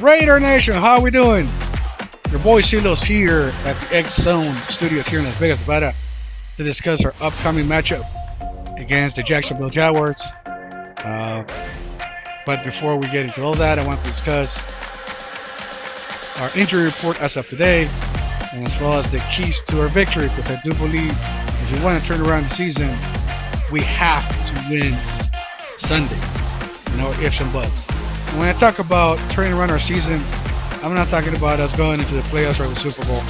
Raider Nation, how we doing? Your boy Silo's here at the X Zone Studios here in Las Vegas, Nevada, to discuss our upcoming matchup against the Jacksonville Jaguars. But before we get into all that, I want to discuss our injury report as of today, and as well as the keys to our victory, because I do believe if you want to turn around the season, we have to win Sunday. No ifs and buts. And when I talk about turning around our season, I'm not talking about us going into the playoffs or the Super Bowl.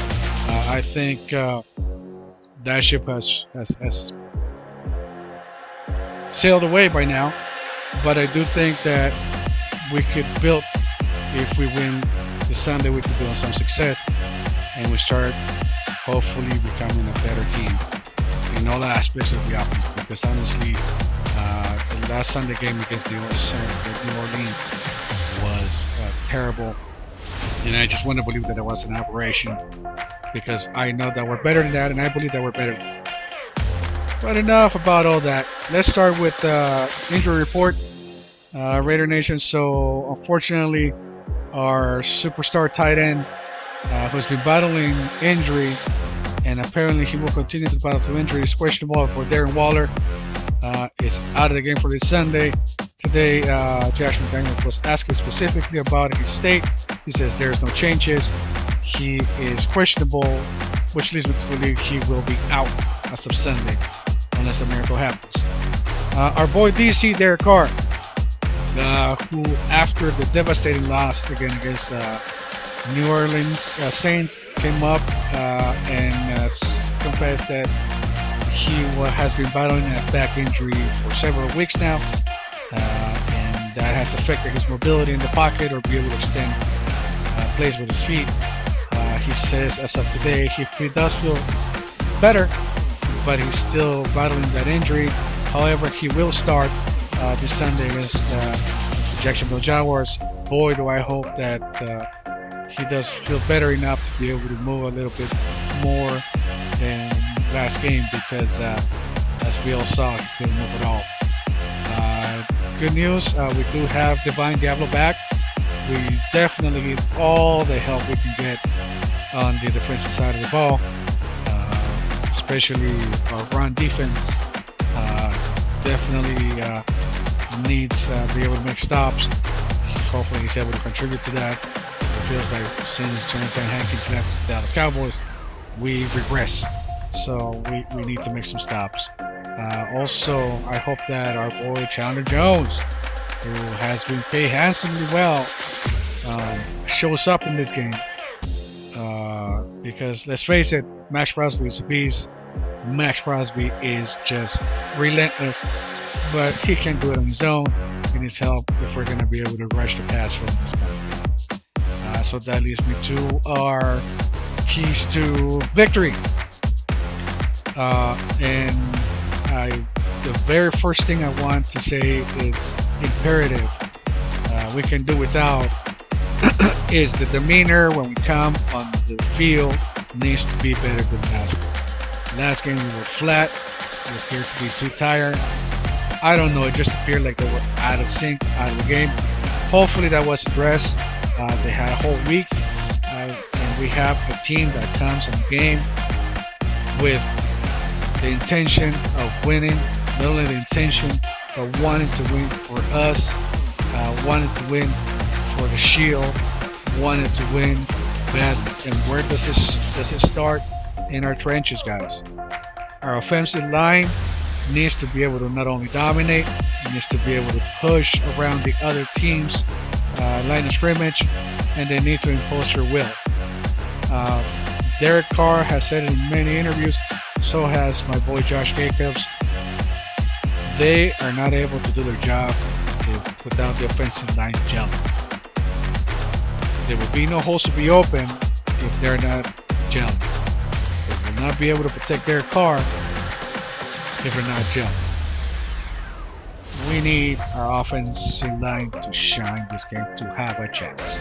I think that ship has sailed away by now. But I do think that we could build, if we win the Sunday, we could build some success, and we start hopefully becoming a better team in all aspects of the offense. Because honestly, the last Sunday game against New Orleans was terrible, and I just want to believe that it was an aberration, because I know that we're better than that, and I believe that we're better than that. But enough about all that. Let's start with injury report, Raider Nation. So unfortunately, our superstar tight end, who's been battling injury, and apparently he will continue to battle through injury, is questionable for Darren Waller. Is out of the game for this Sunday. Today, Josh McDaniels was asked specifically about his state. He says there's no changes. He is questionable, which leads me to believe he will be out as of Sunday, unless a miracle happens. Our boy DC Derek Carr, who after the devastating loss again against New Orleans Saints, came up and confessed that he has been battling a back injury for several weeks now, and that has affected his mobility in the pocket or be able to extend plays with his feet. He says as of today he does feel better, but he's still battling that injury. However, he will start this Sunday against the Jacksonville Jaguars. Boy, do I hope that he does feel better enough to be able to move a little bit more than last game, because as we all saw, he couldn't move at all. Good news, we do have Divine Diablo back. We definitely need all the help we can get on the defensive side of the ball, especially our run defense. Definitely needs to be able to make stops. Hopefully he's able to contribute to that. It feels like since Jonathan Hankins left the Dallas Cowboys, we regress. So we need to make some stops. Also, I hope that our boy Chandler Jones, who has been paid handsomely well, shows up in this game. Because let's face it, Max Crosby is a beast. Max Crosby is just relentless, but he can't do it on his own. He needs help if we're going to be able to rush the pass from this guy. So that leads me to our keys to victory. The very first thing I want to say is imperative. We can do without is the demeanor when we come on the field needs to be better than last game. Last game we were flat. We appeared to be too tired. I don't know. It just appeared like they were out of sync, out of the game. Hopefully that was addressed. They had a whole week, and we have a team that comes on the game with the intention of winning. Not only the intention, but wanting to win for us, wanting to win for the Shield, wanting to win badly. And where does it start? In our trenches, guys. Our offensive line needs to be able to not only dominate, it needs to be able to push around the other team's line of scrimmage, and they need to impose their will. Derek Carr has said it in many interviews, so has my boy Josh Jacobs. They are not able to do their job without the offensive line gelling. There will be no holes to be open if they're not gelling. They will not be able to protect their car if they're not gelling. We need our offensive line to shine this game to have a chance.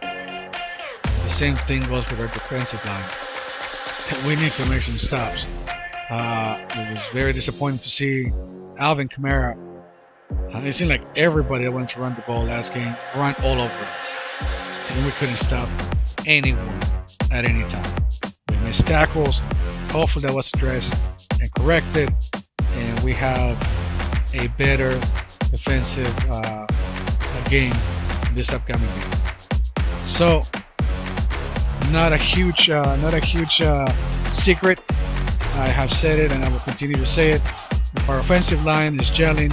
The same thing goes with our defensive line. We need to make some stops. It was very disappointing to see Alvin Kamara. It seemed like everybody that wanted to run the ball last game run all over us. and we couldn't stop anyone at any time. We missed tackles. Hopefully that was addressed and corrected, and we have a better defensive game this upcoming game. So, not a huge secret. I have said it, and I will continue to say it. If our offensive line is gelling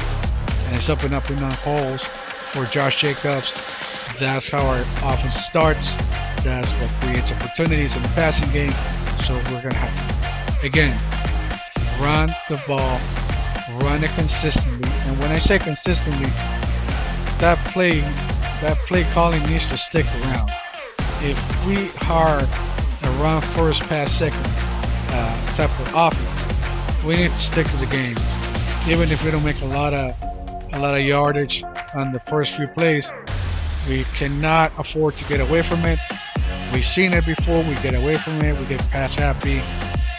and it's opening up holes for Josh Jacobs, that's how our offense starts. That's what creates opportunities in the passing game. So we're gonna have, again, run the ball, run it consistently. And when I say consistently, that play calling needs to stick around. If we are a run first, pass second type of offense, we need to stick to the game. Even if we don't make a lot of yardage on the first few plays, we cannot afford to get away from it. We've seen it before. We get away from it. We get pass happy,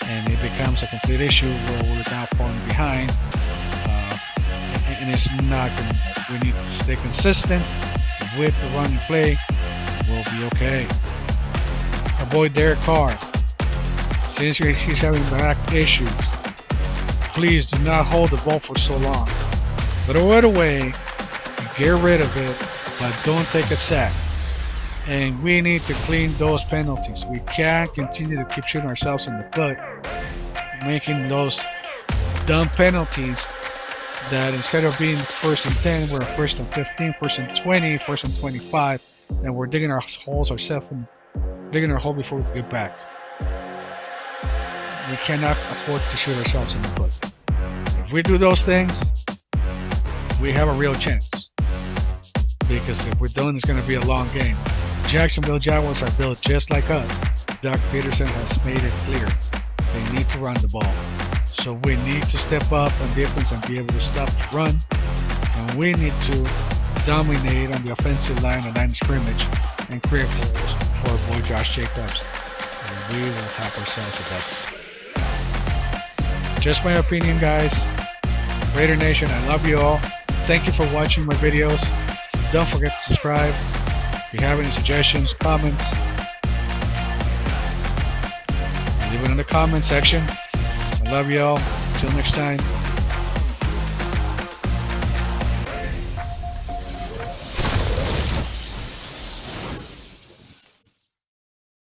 and it becomes a complete issue where we're now falling behind. And it's not going to work. We need to stay consistent with the running play. We'll be okay. Avoid Derek Carr. Since he's having back issues, please do not hold the ball for so long. Throw it away, get rid of it, but don't take a sack. And we need to clean those penalties. We can't continue to keep shooting ourselves in the foot, making those dumb penalties that instead of being first and 10, we're first and 15, first and 20, first and 25, and we're digging our holes ourselves and digging our hole before we can get back. We cannot afford to shoot ourselves in the foot. If we do those things, we have a real chance. Because if we don't, it's going to be a long game. Jacksonville Jaguars are built just like us. Doug Peterson has made it clear they need to run the ball. So we need to step up on defense and be able to stop the run. And we need to dominate on the offensive line and line of scrimmage and create holes for our boy Josh Jacobs. And we will have ourselves a bet. Just my opinion, guys. Raider Nation, I love you all. Thank you for watching my videos. Don't forget to subscribe. If you have any suggestions, comments, leave it in the comment section. I love you all. Until next time.